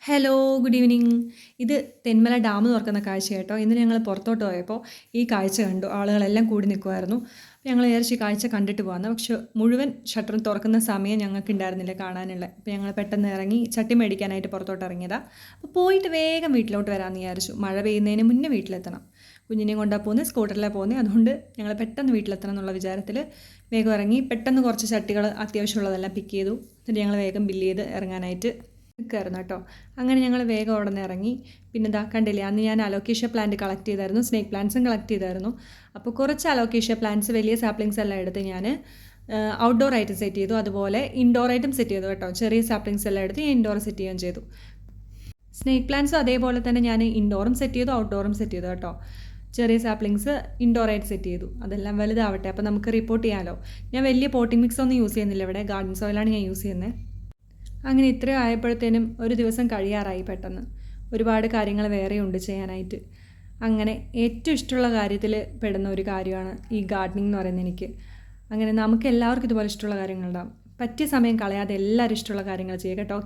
Hello good evening. ഇത് Thenmala dam തുറക്കുന്ന കാഴ്ച കേട്ടോ. ഇന്ന് ഞങ്ങൾ പുറത്തോട്ട് പോയപ്പോൾ ഈ കാഴ്ച കണ്ടു. ആളുകളെല്ലാം കൂടി നിൽക്കുമായിരുന്നു. അപ്പോൾ ഞങ്ങൾ വിചാരിച്ചു ഈ കാഴ്ച കണ്ടിട്ട് പോകാമെന്ന്. പക്ഷെ മുഴുവൻ ഷട്ടറും തുറക്കുന്ന സമയം ഞങ്ങൾക്ക് ഉണ്ടായിരുന്നില്ല കാണാനുള്ള. അപ്പോൾ ഞങ്ങൾ പെട്ടെന്ന് ഇറങ്ങി ചട്ടി മേടിക്കാനായിട്ട് പുറത്തോട്ട് ഇറങ്ങിയതാണ്. അപ്പോൾ പോയിട്ട് വേഗം വീട്ടിലോട്ട് വരാമെന്ന് വിചാരിച്ചു. മഴ പെയ്യുന്നതിന് മുന്നേ വീട്ടിലെത്തണം. കുഞ്ഞിനെയും കൊണ്ടാണ് പോകുന്നത്, സ്കൂട്ടറിലാണ് പോകുന്നത്. അതുകൊണ്ട് ഞങ്ങൾ പെട്ടെന്ന് വീട്ടിലെത്തണം എന്നുള്ള വിചാരത്തിൽ വേഗം ഇറങ്ങി. പെട്ടെന്ന് കുറച്ച് ചട്ടികൾ അത്യാവശ്യമുള്ളതെല്ലാം പിക്ക് ചെയ്തു. എന്നിട്ട് ഞങ്ങൾ വേഗം ബില്ല് ചെയ്ത് ഇറങ്ങാനായിട്ട് നിൽക്കുമായിരുന്നു കേട്ടോ. അങ്ങനെ ഞങ്ങൾ വേഗം അവിടെ നിന്ന് ഇറങ്ങി. പിന്നെ ഇതാ കണ്ടില്ലേ, അന്ന് ഞാൻ അലോക്കേഷ്യ പ്ലാന്റ് കളക്ട് ചെയ്തായിരുന്നു, സ്നേക്ക് പ്ലാന്റ്സും കളക്ട് ചെയ്തായിരുന്നു. അപ്പോൾ കുറച്ച് അലോക്കേഷ്യ പ്ലാന്റ്സ് വലിയ സാപ്ലിങ്സ് എല്ലാം എടുത്ത് ഞാൻ ഔട്ട്ഡോർ ആയിട്ട് സെറ്റ് ചെയ്തു. അതുപോലെ ഇൻഡോർ ആയിട്ടും സെറ്റ് ചെയ്തു കേട്ടോ. ചെറിയ സാപ്ലിങ്സ് എല്ലാം എടുത്ത് ഞാൻ ഇൻഡോർ സെറ്റ് ചെയ്യുകയും ചെയ്തു. സ്നേക്ക് പ്ലാന്റ്സും അതേപോലെ തന്നെ ഞാൻ ഇൻഡോറും സെറ്റ് ചെയ്തു, ഔട്ട്ഡോറും സെറ്റ് ചെയ്തു കേട്ടോ. ചെറിയ സാപ്ലിങ്സ് ഇൻഡോറായിട്ട് സെറ്റ് ചെയ്തു. അതെല്ലാം വലുതാവട്ടെ, അപ്പോൾ നമുക്ക് റിപ്പോർട്ട് ചെയ്യാമല്ലോ. ഞാൻ വലിയ പോട്ടിംഗ് മിക്സ് ഒന്നും യൂസ് ചെയ്യുന്നില്ല ഇവിടെ, ഗാർഡൻ സോയിലാണ് ഞാൻ യൂസ് ചെയ്യുന്നത്. അങ്ങനെ ഇത്രയും ആയപ്പോഴത്തേനും ഒരു ദിവസം കഴിയാറായി പെട്ടെന്ന്. ഒരുപാട് കാര്യങ്ങൾ വേറെയുണ്ട് ചെയ്യാനായിട്ട്. അങ്ങനെ ഏറ്റവും ഇഷ്ടമുള്ള കാര്യത്തിൽ പെടുന്ന ഒരു കാര്യമാണ് ഈ ഗാർഡനിങ് എന്ന് പറയുന്നത് എനിക്ക്. അങ്ങനെ നമുക്ക് എല്ലാവർക്കും ഇതുപോലെ ഇഷ്ടമുള്ള കാര്യങ്ങളുണ്ടാകും. പറ്റിയ സമയം കളയാതെ എല്ലാവരും ഇഷ്ടമുള്ള കാര്യങ്ങൾ ചെയ്യുക കേട്ടോ.